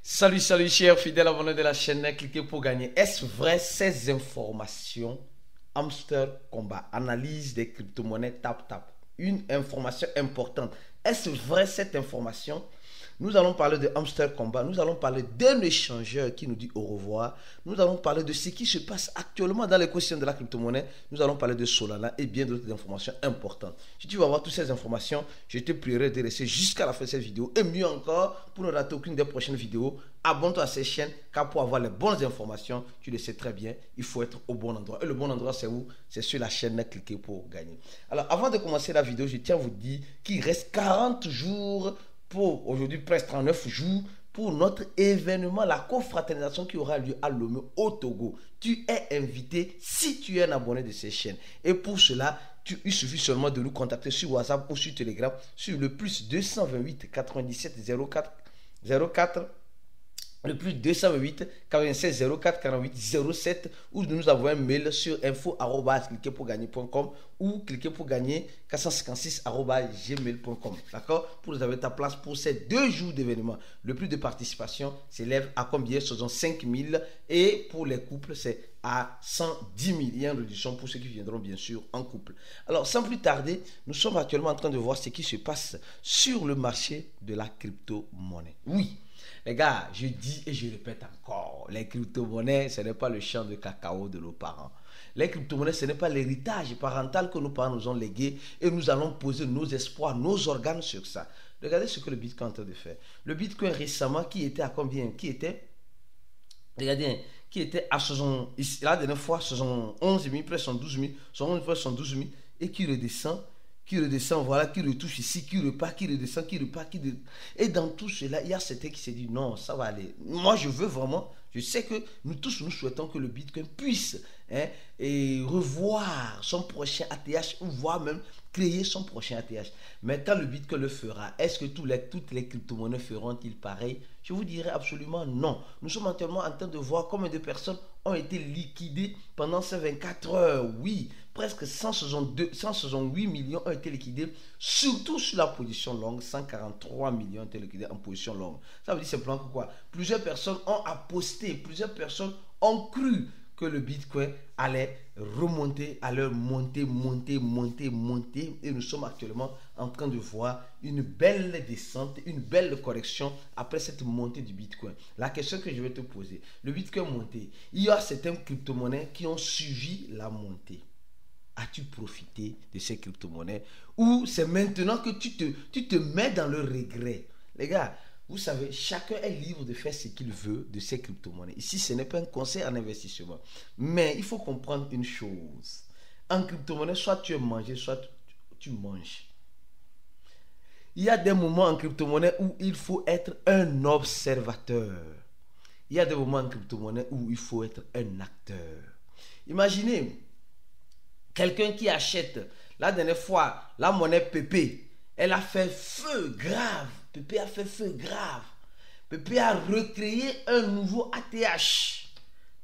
Salut chers fidèles abonnés de la chaîne, cliquez pour gagner. Est-ce vrai ces informations? Hamster Combat, analyse des crypto-monnaies tap. Une information importante. Est-ce vrai cette information? Nous allons parler de Hamster Combat, nous allons parler d'un échangeur qui nous dit au revoir, nous allons parler de ce qui se passe actuellement dans l'écosystème de la crypto-monnaie, nous allons parler de Solana et bien d'autres informations importantes. Si tu veux avoir toutes ces informations, je te prierai de rester jusqu'à la fin de cette vidéo et mieux encore, pour ne rater aucune des prochaines vidéos, abonne-toi à cette chaîne car pour avoir les bonnes informations, tu le sais très bien, il faut être au bon endroit. Et le bon endroit c'est où? C'est sur la chaîne, cliquez pour gagner. Alors avant de commencer la vidéo, je tiens à vous dire qu'il reste 40 jours pour aujourd'hui, presque 39 jours, pour notre événement, la confraternisation qui aura lieu à Lomé au Togo. Tu es invité si tu es un abonné de ces chaînes. Et pour cela, il suffit seulement de nous contacter sur WhatsApp ou sur Telegram sur le plus 228 97 04 le plus 228 96 04 48 07 ou de nous envoyer un mail sur info@cliquerpourgagner.com ou cliquer pour gagner 456@gmail.com. D'accord? Pour réserver ta place pour ces 2 jours d'événement. Le prix de participation s'élève à combien? 65 000 et pour les couples c'est à 110 000. Il y a une réduction pour ceux qui viendront bien sûr en couple. Alors sans plus tarder, nous sommes actuellement en train de voir ce qui se passe sur le marché de la crypto-monnaie. Oui. Les gars, je dis et je répète encore, les crypto-monnaies, ce n'est pas le champ de cacao de nos parents. Les crypto-monnaies, ce n'est pas l'héritage parental que nos parents nous ont légué et nous allons poser nos espoirs, nos organes sur ça. Regardez ce que le Bitcoin est en train de faire. Le Bitcoin récemment, qui était à combien? Regardez, qui était à 60, la dernière fois, 71 000, presque 72 000, 72 000 et qui redescend, voilà, qui retouche ici, qui repart, qui redescend, qui repart, Et dans tout cela, il y a certains qui se disent non, ça va aller. Moi, je veux vraiment, je sais que nous tous, nous souhaitons que le Bitcoin puisse et revoir son prochain ATH, ou voire même créer son prochain ATH. Mais quand le Bitcoin le fera, est-ce que toutes les crypto-monnaies feront-ils pareil? Je vous dirais absolument non. Nous sommes actuellement en train de voir combien de personnes ont été liquidées pendant ces 24 heures. Oui, presque 168 millions ont été liquidés, surtout sur la position longue. 143 millions ont été liquidés en position longue. Ça veut dire simplement que quoi? Plusieurs personnes ont aposté, plusieurs personnes ont cru que le Bitcoin allait remonter, allait monter. Et nous sommes actuellement en train de voir une belle descente, une belle correction après cette montée du Bitcoin. La question que je vais te poser, le Bitcoin monté, il y a certaines crypto-monnaies qui ont suivi la montée. As-tu profité de ces crypto-monnaies ou c'est maintenant que tu te mets dans le regret? Les gars, vous savez, chacun est libre de faire ce qu'il veut de ces crypto-monnaies. Ici, ce n'est pas un conseil en investissement. Mais il faut comprendre une chose. En crypto-monnaie, soit tu es mangé, soit tu manges. Il y a des moments en crypto-monnaie où il faut être un observateur. Il y a des moments en crypto-monnaie où il faut être un acteur. Imaginez quelqu'un qui achète, la dernière fois, la monnaie PP, elle a fait feu grave. PP a fait feu grave. PP a recréé un nouveau ATH.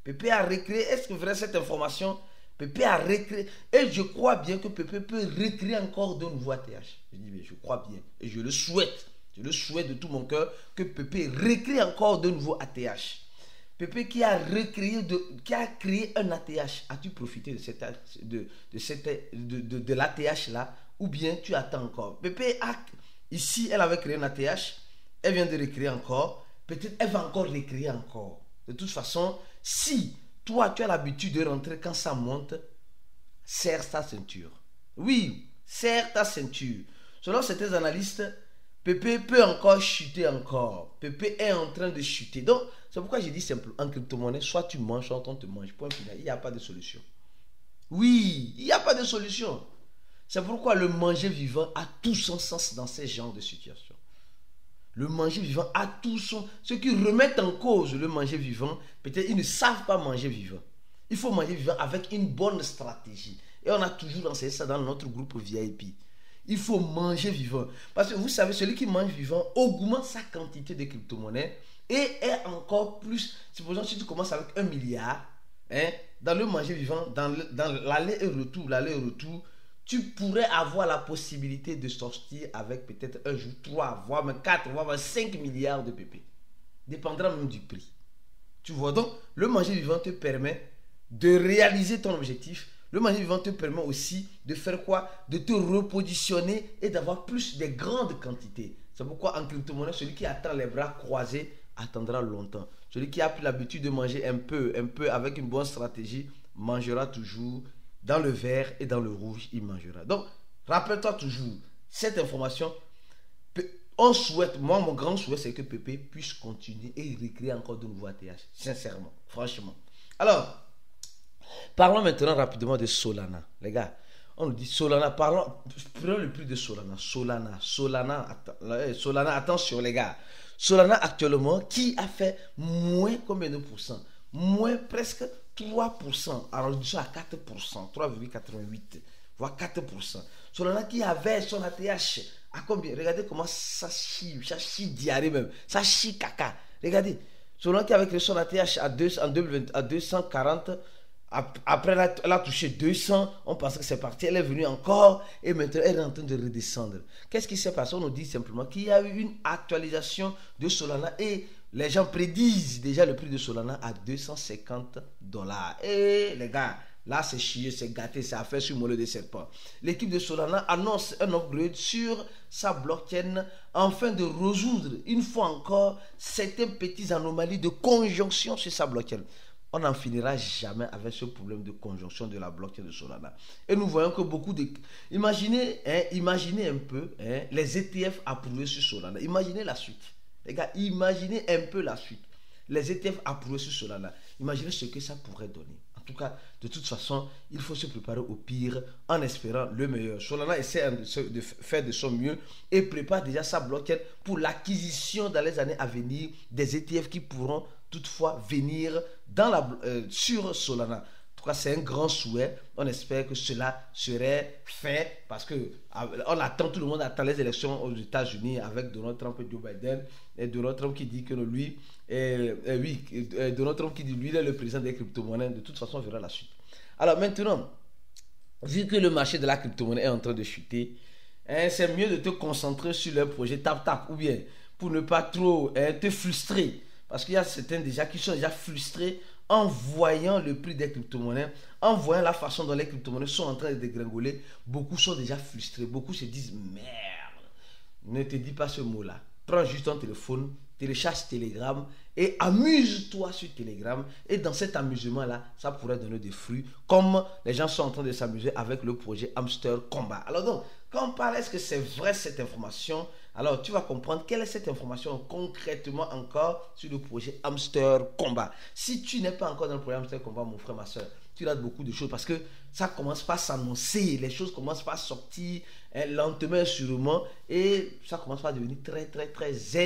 PP a recréé, est-ce que vrai cette information? PP a recréé, et je crois bien que PP peut recréer encore de nouveaux ATH. Je dis, mais je crois bien, et je le souhaite. Je le souhaite de tout mon cœur que PP recrée encore de nouveaux ATH. PP qui a créé un ATH. As-tu profité de l'ATH là? Ou bien tu attends encore? PP a, ici, elle avait créé un ATH. Elle vient de recréer encore. Peut-être elle va encore recréer encore. De toute façon, si toi tu as l'habitude de rentrer quand ça monte, serre ta ceinture. Oui, serre ta ceinture. Selon certains analystes, PP peut encore chuter encore. PP est en train de chuter. Donc, c'est pourquoi j'ai dit simple, en crypto-monnaie, soit tu manges, soit on te mange. Point final. Il n'y a pas de solution. Oui, il n'y a pas de solution. C'est pourquoi le manger vivant a tout son sens dans ces genres de situations. Le manger vivant a tout son... Ceux qui remettent en cause le manger vivant, peut-être ils ne savent pas manger vivant. Il faut manger vivant avec une bonne stratégie. Et on a toujours enseigné ça dans notre groupe VIP. Il faut manger vivant. Parce que vous savez, celui qui mange vivant augmente sa quantité de crypto-monnaies et est encore plus. Supposons si tu commences avec 1 milliard, dans le manger vivant, dans l'aller et retour, tu pourrais avoir la possibilité de sortir avec peut-être un jour 3, voire même 4, voire même 5 milliards de PP. dépendra même du prix. Tu vois, donc le manger vivant te permet de réaliser ton objectif. Le manger vivant te permet aussi de faire quoi? De te repositionner et d'avoir plus de grandes quantités. C'est pourquoi en crypto-monnaie, celui qui attend les bras croisés attendra longtemps. Celui qui a pris l'habitude de manger un peu avec une bonne stratégie, mangera toujours dans le vert et dans le rouge, il mangera. Donc, rappelle-toi toujours, cette information, on souhaite, moi mon grand souhait c'est que Pépé puisse continuer et recréer encore de nouveaux ATH, sincèrement, franchement. Alors, parlons maintenant rapidement de Solana, les gars. On nous dit Solana, prenons le prix de Solana. Solana, attention les gars. Solana actuellement, qui a fait moins combien de pourcents? Moins presque 3%, arrondissons à 4%, 3,88, voire 4%. Solana qui avait son ATH à combien? Regardez comment ça chie diarrhée même, ça chie caca. Regardez, Solana qui avait créé son ATH à 240, après elle a touché 200, on pensait que c'est parti, elle est venue encore et maintenant elle est en train de redescendre. Qu'est-ce qui s'est passé? On nous dit simplement qu'il y a eu une actualisation de Solana et les gens prédisent déjà le prix de Solana à $250. Et les gars, là c'est chier, c'est gâté, c'est affaire sur mollet de serpent. L'équipe de Solana annonce un upgrade sur sa blockchain afin de résoudre une fois encore certaines petites anomalies de conjonction sur sa blockchain. On n'en finira jamais avec ce problème de conjonction de la blockchain de Solana. Et nous voyons que beaucoup de... Imaginez un peu les ETF approuvés sur Solana. Imaginez la suite. Les gars, imaginez un peu la suite. Les ETF approuvés sur Solana. Imaginez ce que ça pourrait donner. En tout cas, de toute façon, il faut se préparer au pire en espérant le meilleur. Solana essaie de faire de son mieux et prépare déjà sa blockchain pour l'acquisition dans les années à venir des ETF qui pourront toutefois venir sur Solana. En tout cas, c'est un grand souhait. On espère que cela serait fait parce que tout le monde attend les élections aux États-Unis avec Donald Trump et Joe Biden. Et Donald Trump qui dit que lui, Donald Trump qui dit lui, il est le président des crypto-monnaies. De toute façon, on verra la suite. Alors maintenant, vu que le marché de la crypto-monnaie est en train de chuter, c'est mieux de te concentrer sur le projet tap ou bien pour ne pas trop te frustrer. Parce qu'il y a certains déjà qui sont déjà frustrés en voyant le prix des crypto-monnaies, en voyant la façon dont les crypto-monnaies sont en train de dégringoler. Beaucoup sont déjà frustrés. Beaucoup se disent merde. Ne te dis pas ce mot-là. Prends juste ton téléphone, télécharge Telegram et amuse-toi sur Telegram. Et dans cet amusement-là, ça pourrait donner des fruits. Comme les gens sont en train de s'amuser avec le projet Hamster Combat. Alors donc, quand on parle, est-ce que c'est vrai cette information? Alors, tu vas comprendre quelle est cette information concrètement encore sur le projet Hamster Combat. Si tu n'es pas encore dans le projet Hamster Combat, mon frère, ma soeur, tu rates beaucoup de choses parce que ça commence pas à s'annoncer, les choses commencent pas à sortir lentement et sûrement et ça commence pas à devenir très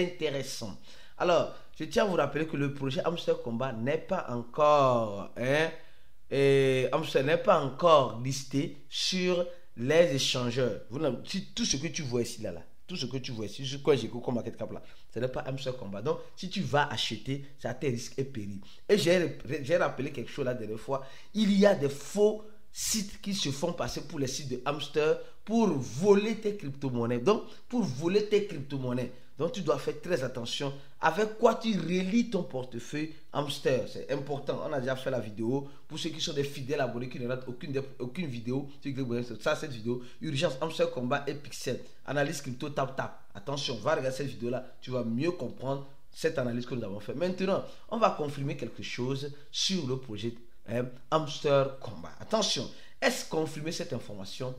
intéressant. Alors, je tiens à vous rappeler que le projet Hamster Combat n'est pas encore Hamster n'est pas encore listé sur les échangeurs. Tout ce que tu vois ici là. Tout ce que tu vois ici, sur quoi j'ai comme market cap là, ce n'est pas Hamster Combat. Donc, si tu vas acheter, c'est à tes risques et périls. Et j'ai rappelé quelque chose la dernière fois. Il y a des faux sites qui se font passer pour les sites de Hamster pour voler tes crypto-monnaies. Donc, pour voler tes crypto-monnaies. Donc, tu dois faire très attention avec quoi tu relis ton portefeuille Hamster. C'est important. On a déjà fait la vidéo. Pour ceux qui sont des fidèles abonnés qui ne ratent aucune vidéo, ça, cette vidéo, Urgence Hamster Combat et Pixel. Analyse crypto tap. Attention, va regarder cette vidéo-là. Tu vas mieux comprendre cette analyse que nous avons fait. Maintenant, on va confirmer quelque chose sur le projet Hamster Combat. Attention, est-ce confirmer cette information?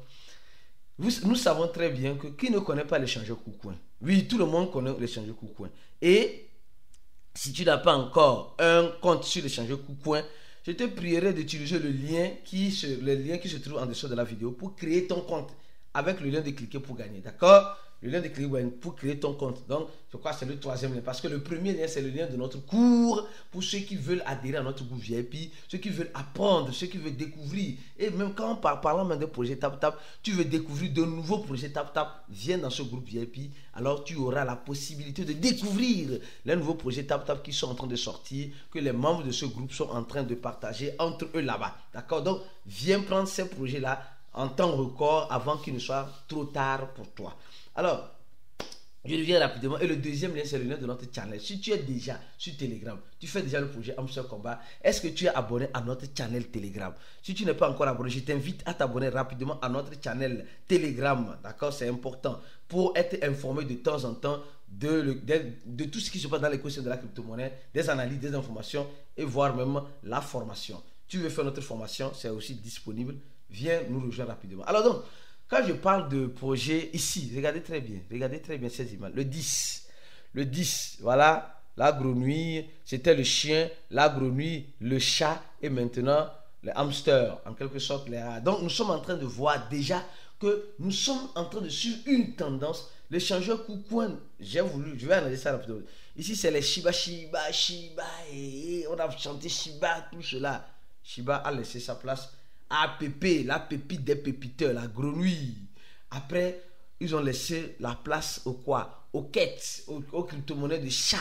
Nous savons très bien que qui ne connaît pas l'échangeur KuCoin? Oui, tout le monde connaît l'échangeur KuCoin. Et si tu n'as pas encore un compte sur l'échangeur KuCoin, je te prierai d'utiliser le lien qui se trouve en dessous de la vidéo pour créer ton compte avec le lien de cliquer pour gagner. D'accord? Le lien de cliquer pour créer ton compte. Donc, je crois que c'est le troisième lien. Parce que le premier lien, c'est le lien de notre cours pour ceux qui veulent adhérer à notre groupe VIP, ceux qui veulent apprendre, ceux qui veulent découvrir. Et même quand parlant même de projet TapTap, tu veux découvrir de nouveaux projets TapTap, viens dans ce groupe VIP. Alors, tu auras la possibilité de découvrir les nouveaux projets TapTap qui sont en train de sortir, que les membres de ce groupe sont en train de partager entre eux là-bas. D'accord? Donc, viens prendre ces projets-là en temps record avant qu'il ne soit trop tard pour toi. Alors, Je reviens rapidement. Et le deuxième lien, c'est le lien de notre channel. Si tu es déjà sur Telegram, tu fais déjà le projet Hamster Combat, est-ce que tu es abonné à notre channel Telegram? Si tu n'es pas encore abonné, je t'invite à t'abonner rapidement à notre channel Telegram. D'accord? C'est important pour être informé de temps en temps de tout ce qui se passe dans l'écosystème de la crypto-monnaie, des analyses, des informations et voire même la formation. Tu veux faire notre formation, c'est aussi disponible. Viens nous rejoindre rapidement. Alors donc, quand je parle de projet ici, regardez très bien ces images. Le 10, voilà, la grenouille, c'était le chien, la grenouille, le chat et maintenant le hamster, en quelque sorte les rats. Donc nous sommes en train de voir déjà que nous sommes en train de suivre une tendance. L'échangeur KuCoin, je vais analyser ça rapidement. Ici c'est les Shiba, et on a chanté Shiba, tout cela. Shiba a laissé sa place à Pépé, la pépite des pépiteurs, la grenouille. Après, ils ont laissé la place au quoi? Aux quêtes, aux crypto-monnaies de chat.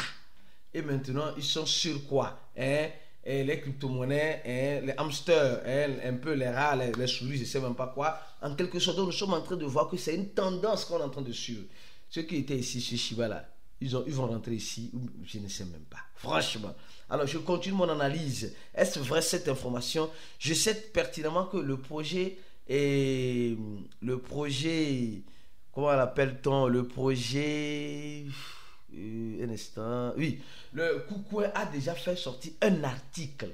Et maintenant, ils sont sur quoi? Et les crypto-monnaies, les hamsters, un peu les rats, les souris, je ne sais même pas quoi. En quelque sorte, nous sommes en train de voir que c'est une tendance qu'on est en train de suivre. Ceux qui étaient ici chez Shiba là, ils vont rentrer ici, je ne sais même pas. Franchement. Alors, je continue mon analyse. Est-ce vrai cette information? Je sais pertinemment que le projet, comment l'appelle-t-on? Le projet, un instant, oui. Le KuCoin a déjà fait sortir un article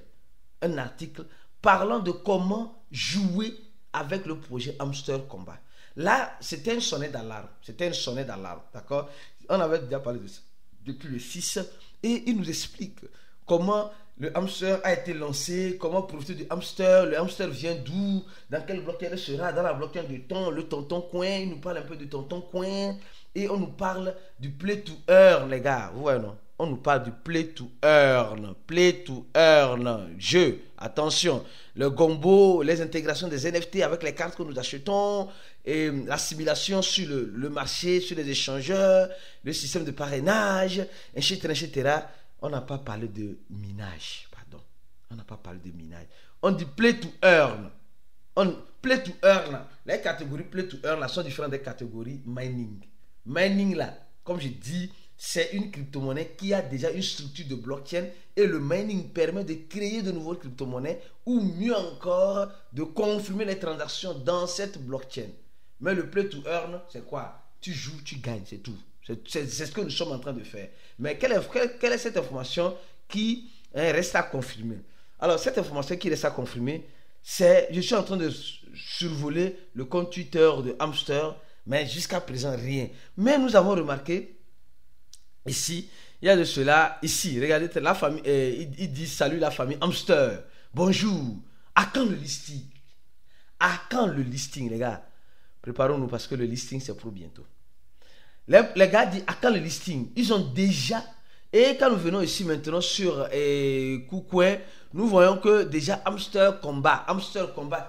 parlant de comment jouer avec le projet Hamster Combat. Là, c'était un sonnet d'alarme. D'accord? On avait déjà parlé de ça depuis le 6 et il nous explique comment le hamster a été lancé, comment profiter du hamster, le hamster vient d'où, dans quel blockchain il sera, dans la blockchain de le tonton coin, il nous parle un peu du tonton coin et on nous parle du play to earn, les gars, vous voyez non? On nous parle du play to earn, jeu, attention, le gombo, les intégrations des NFT avec les cartes que nous achetons, et l'assimilation sur le marché, sur les échangeurs, le système de parrainage, etc. On n'a pas parlé de minage, pardon. On dit play to earn. Play to earn, les catégories play to earn là, sont différentes des catégories mining. Mining là, comme je dis, c'est une crypto-monnaie qui a déjà une structure de blockchain et le mining permet de créer de nouvelles crypto-monnaies ou mieux encore de confirmer les transactions dans cette blockchain. Mais le play to earn, c'est quoi? Tu joues, tu gagnes, c'est tout. C'est ce que nous sommes en train de faire. Mais quelle est cette information qui reste à confirmer? Alors, cette information qui reste à confirmer, c'est, je suis en train de survoler le compte Twitter de Hamster, mais jusqu'à présent, rien. Mais nous avons remarqué, ici, il y a de cela, ici, regardez, la famille, il dit salut la famille Hamster, bonjour, à quand le listing? À quand le listing, les gars? Préparons-nous parce que le listing, c'est pour bientôt. Les gars disent à quand le listing? Ils ont déjà. Et quand nous venons ici maintenant sur KuCoin, nous voyons que déjà Hamster Combat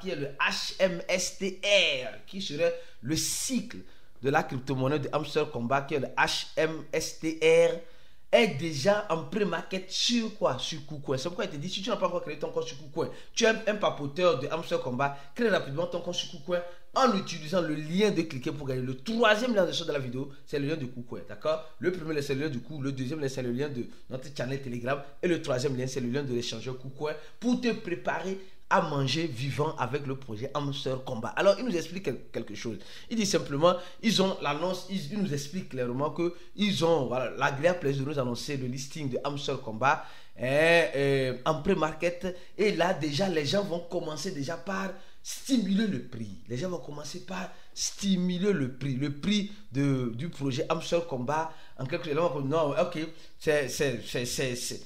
qui est le HMSTR, qui serait le cycle de la crypto-monnaie de Hamster Combat, qui est le HMSTR, est déjà en pré-market sur quoi? Sur KuCoin. C'est pourquoi il te dit, si tu n'as pas encore créé ton compte sur KuCoin, tu es un papoteur de Hamster Combat, crée rapidement ton compte sur KuCoin en utilisant le lien de cliquer pour gagner. Le troisième lien de la vidéo, c'est le lien de KuCoin, d'accord? Le premier lien, c'est le lien du coup, le deuxième lien, c'est le lien de notre channel Telegram et le troisième lien, c'est le lien de l'échangeur KuCoin pour te préparer à manger vivant avec le projet Hamster Combat. Alors, il nous explique quelque chose. Il dit simplement, ils ont l'annonce, il nous explique clairement que ils ont l'agréable plaisir de nous annoncer le listing de Hamster Combat en pré-market. Et là, déjà, les gens vont commencer déjà par stimuler le prix. Les gens vont commencer par stimuler le prix du projet Hamster Combat. En quelque sorte, non, ok, c'est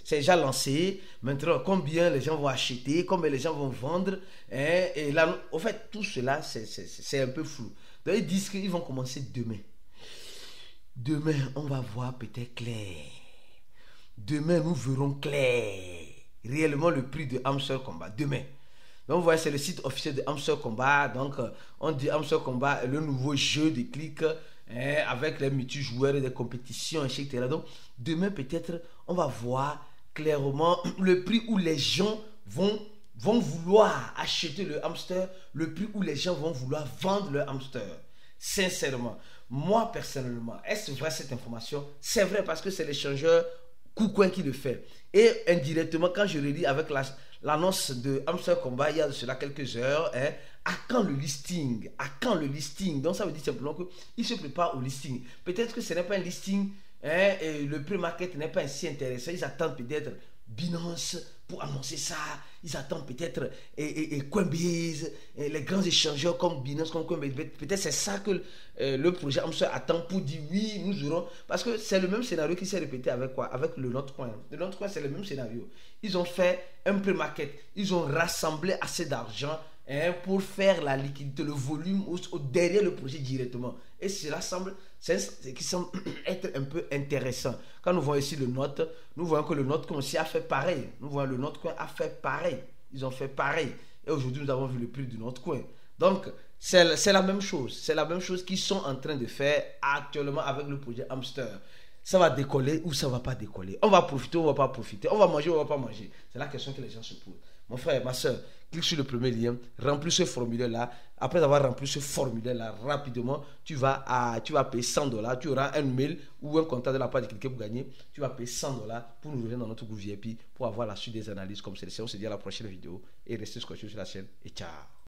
déjà lancé. Maintenant, combien les gens vont acheter, combien les gens vont vendre. Et là, en fait, tout cela, c'est un peu flou. Donc, ils disent qu'ils vont commencer demain. Demain, on va voir peut-être clair. Demain, nous verrons clair. Réellement, le prix de Hamster Combat. Demain. Donc, vous voyez, c'est le site officiel de Hamster Combat. Donc, on dit Hamster Combat est le nouveau jeu de clics avec les multijoueurs et des compétitions, etc. Donc, demain, peut-être, on va voir clairement le prix où les gens vont vouloir acheter le hamster, le prix où les gens vont vouloir vendre le hamster. sincèrement, moi personnellement, est-ce vrai cette information? C'est vrai parce que c'est l'échangeur KuCoin qui le fait. Et indirectement, quand je relis avec l'annonce de Hamster Combat il y a de cela quelques heures, hein, à quand le listing? À quand le listing? Donc ça veut dire simplement qu'il se prépare au listing. Peut-être que ce n'est pas un listing, hein, et le pre-market n'est pas ainsi intéressant. Ils attendent peut-être Binance pour annoncer ça. Ils attendent peut-être Coinbase, les grands échangeurs comme Binance, comme Coinbase. Peut-être c'est ça que le projet Hamster attend pour dire oui, nous aurons. Parce que c'est le même scénario qui s'est répété avec quoi? Avec le Notcoin. Le Notcoin, c'est le même scénario. Ils ont fait un pre-market. Ils ont rassemblé assez d'argent, hein, pour faire la liquidité, le volume derrière le projet directement. Et cela semble être un peu intéressant. Quand nous voyons ici le Note, nous voyons que le Notcoin aussi a fait pareil. Nous voyons le Notcoin a fait pareil. Ils ont fait pareil. Et aujourd'hui, nous avons vu le prix du Notcoin. Donc, c'est la même chose. C'est la même chose qu'ils sont en train de faire actuellement avec le projet Hamster. Ça va décoller ou ça ne va pas décoller. On va profiter ou on ne va pas profiter. On va manger ou on ne va pas manger. C'est la question que les gens se posent. Mon frère, ma soeur, clique sur le premier lien, remplis ce formulaire-là. Après avoir rempli ce formulaire-là, rapidement, tu vas payer $100. Tu auras un mail ou un contact de la part de quelqu'un pour gagner. Tu vas payer $100 pour nous rejoindre dans notre groupe VIP pour avoir la suite des analyses comme celle-ci. On se dit à la prochaine vidéo et restez scotchés sur la chaîne. Et ciao.